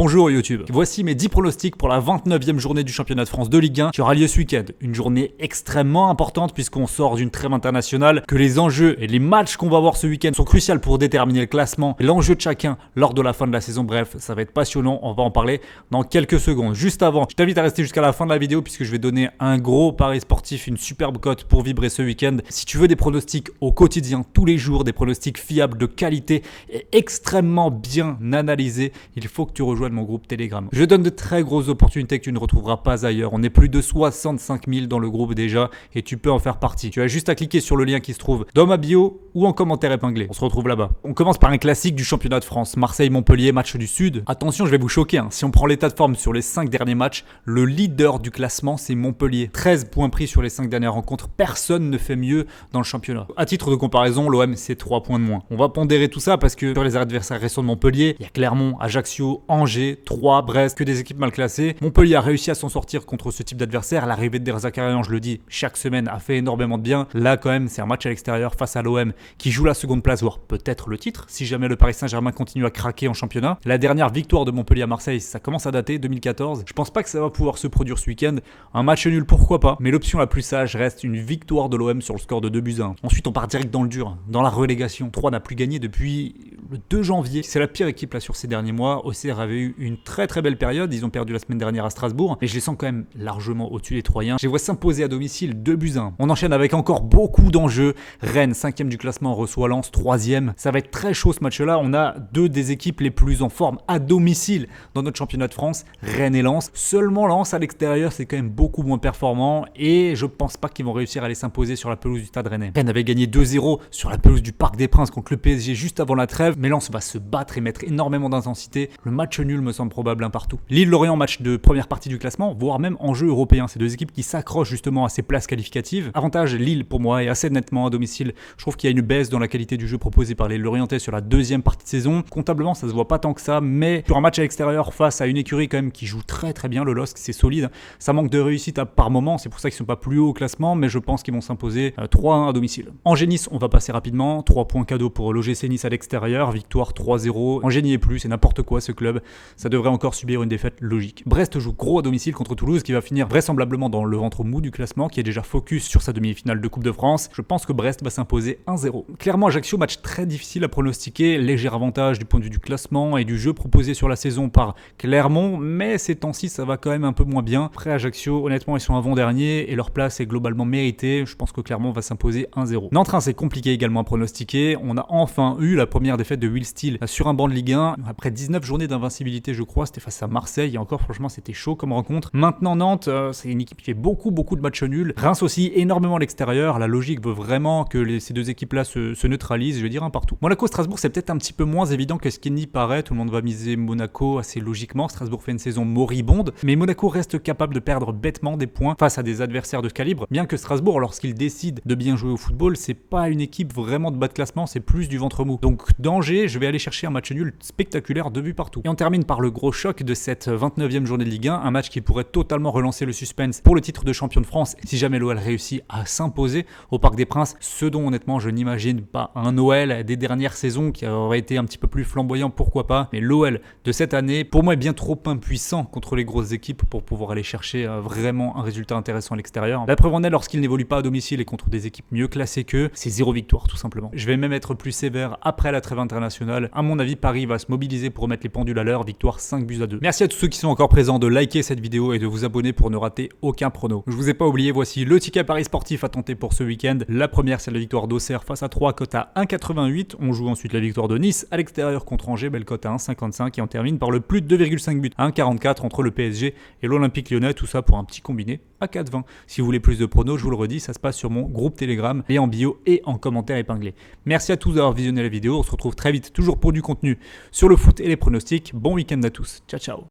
Bonjour YouTube, voici mes 10 pronostics pour la 29e journée du championnat de France de Ligue 1 qui aura lieu ce week-end. Une journée extrêmement importante puisqu'on sort d'une trêve internationale, que les enjeux et les matchs qu'on va voir ce week-end sont cruciaux pour déterminer le classement et l'enjeu de chacun lors de la fin de la saison. Bref, ça va être passionnant, on va en parler dans quelques secondes. Juste avant, je t'invite à rester jusqu'à la fin de la vidéo puisque je vais donner un gros pari sportif, une superbe cote pour vibrer ce week-end. Si tu veux des pronostics au quotidien, tous les jours, des pronostics fiables, de qualité et extrêmement bien analysés, il faut que tu rejoignes mon groupe Telegram. Je donne de très grosses opportunités que tu ne retrouveras pas ailleurs. On est plus de 65 000 dans le groupe déjà et tu peux en faire partie. Tu as juste à cliquer sur le lien qui se trouve dans ma bio ou en commentaire épinglé. On se retrouve là-bas. On commence par un classique du championnat de France. Marseille-Montpellier, match du Sud. Attention, je vais vous choquer. Si on prend l'état de forme sur les 5 derniers matchs, le leader du classement, c'est Montpellier. 13 points pris sur les 5 dernières rencontres. Personne ne fait mieux dans le championnat. À titre de comparaison, l'OM, c'est 3 points de moins. On va pondérer tout ça parce que sur les adversaires récents de Montpellier, il y a Clermont, Ajaccio, Angers, Troyes, Brest, que des équipes mal classées. Montpellier a réussi à s'en sortir contre ce type d'adversaire. L'arrivée de Der Zakarian, je le dis, chaque semaine a fait énormément de bien. Là, quand même, c'est un match à l'extérieur face à l'OM qui joue la seconde place, voire peut-être le titre, si jamais le Paris Saint-Germain continue à craquer en championnat. La dernière victoire de Montpellier à Marseille, ça commence à dater, 2014. Je pense pas que ça va pouvoir se produire ce week-end. Un match nul, pourquoi pas, mais l'option la plus sage reste une victoire de l'OM sur le score de 2-1. Ensuite, on part direct dans le dur, dans la relégation. 3 n'a plus gagné depuis le 2 janvier. C'est la pire équipe là sur ces derniers mois. Auxerre avait eu une très belle période. Ils ont perdu la semaine dernière à Strasbourg, mais je les sens quand même largement au-dessus des Troyens. Je les vois s'imposer à domicile 2-1. On enchaîne avec encore beaucoup d'enjeux. Rennes, 5e du classement, reçoit Lens, 3e. Ça va être très chaud ce match-là. On a deux des équipes les plus en forme à domicile dans notre championnat de France, Rennes et Lens. Seulement Lens à l'extérieur, c'est quand même beaucoup moins performant et je pense pas qu'ils vont réussir à les s'imposer sur la pelouse du Stade Rennais. Rennes avait gagné 2-0 sur la pelouse du Parc des Princes contre le PSG juste avant la trêve, mais Lens va se battre et mettre énormément d'intensité. Le match nul me semble probable un partout. Lille-Lorient, match de première partie du classement, voire même enjeu européen. Ces deux équipes qui s'accrochent justement à ces places qualificatives. Avantage Lille pour moi et assez nettement à domicile. Je trouve qu'il y a une baisse dans la qualité du jeu proposé par les Lorientais sur la deuxième partie de saison. Comptablement, ça se voit pas tant que ça, mais sur un match à l'extérieur face à une écurie quand même qui joue très bien, le LOSC, c'est solide. Ça manque de réussite par moment, c'est pour ça qu'ils sont pas plus haut au classement, mais je pense qu'ils vont s'imposer 3-1 à domicile. Angers-Nice, on va passer rapidement. 3 points cadeaux pour l'OGC Nice à l'extérieur, victoire 3-0. Angers n'y est plus, c'est n'importe quoi ce club. Ça devrait encore subir une défaite logique. Brest joue gros à domicile contre Toulouse qui va finir vraisemblablement dans le ventre mou du classement, qui est déjà focus sur sa demi-finale de Coupe de France. Je pense que Brest va s'imposer 1-0. Clairement, Ajaccio, match très difficile à pronostiquer, léger avantage du point de vue du classement et du jeu proposé sur la saison par Clermont, mais ces temps-ci ça va quand même un peu moins bien. Après Ajaccio, honnêtement ils sont avant-dernier et leur place est globalement méritée. Je pense que Clermont va s'imposer 1-0. Nantes, c'est compliqué également à pronostiquer. On a enfin eu la première défaite de Will Steele sur un banc de Ligue 1 après 19 journées d'invincibilité, je crois. C'était face à Marseille et encore franchement c'était chaud comme rencontre. Maintenant Nantes, c'est une équipe qui fait beaucoup de matchs nuls. Reims aussi énormément à l'extérieur. La logique veut vraiment que ces deux équipes là se neutralisent, je veux dire un partout. Monaco-Strasbourg, c'est peut-être un petit peu moins évident que ce qui n'y paraît. Tout le monde va miser Monaco assez logiquement. Strasbourg fait une saison moribonde, mais Monaco reste capable de perdre bêtement des points face à des adversaires de ce calibre. Bien que Strasbourg, lorsqu'il décide de bien jouer au football, c'est pas une équipe vraiment de bas de classement, c'est plus du ventre mou. Donc danger, je vais aller chercher un match nul spectaculaire, 2 buts partout. Et on termine par le gros choc de cette 29e journée de Ligue 1, un match qui pourrait totalement relancer le suspense pour le titre de champion de France si jamais l'OL réussit à s'imposer au Parc des Princes, ce dont honnêtement je n'imagine pas. Un OL des dernières saisons qui aurait été un petit peu plus flamboyant, pourquoi pas, mais l'OL de cette année pour moi est bien trop impuissant contre les grosses équipes pour pouvoir aller chercher vraiment un résultat intéressant à l'extérieur. La preuve en est, lorsqu'il n'évolue pas à domicile et contre des équipes mieux classées qu'eux, c'est 0 victoire tout simplement. Je vais même être plus sévère après la trêve internationale. À mon avis, Paris va se mobiliser pour remettre les pendules à l'heure, victoire 5-2. Merci à tous ceux qui sont encore présents de liker cette vidéo et de vous abonner pour ne rater aucun prono. Je vous ai pas oublié, voici le ticket Paris sportif à tenter pour ce week-end. La première, c'est la victoire d'Auxerre face à 3, cote à 1,88. On joue ensuite la victoire de Nice à l'extérieur contre Angers, belle cote à 1,55 et on termine par le plus de 2,5 buts à 1,44 entre le PSG et l'Olympique Lyonnais, tout ça pour un petit combiné à 4,20. Si vous voulez plus de pronos, je vous le redis, ça se passe sur mon groupe Telegram et en bio et en commentaire épinglé. Merci à tous d'avoir visionné la vidéo, on se retrouve très vite toujours pour du contenu sur le foot et les pronostics. Bon week-end à tous, ciao ciao.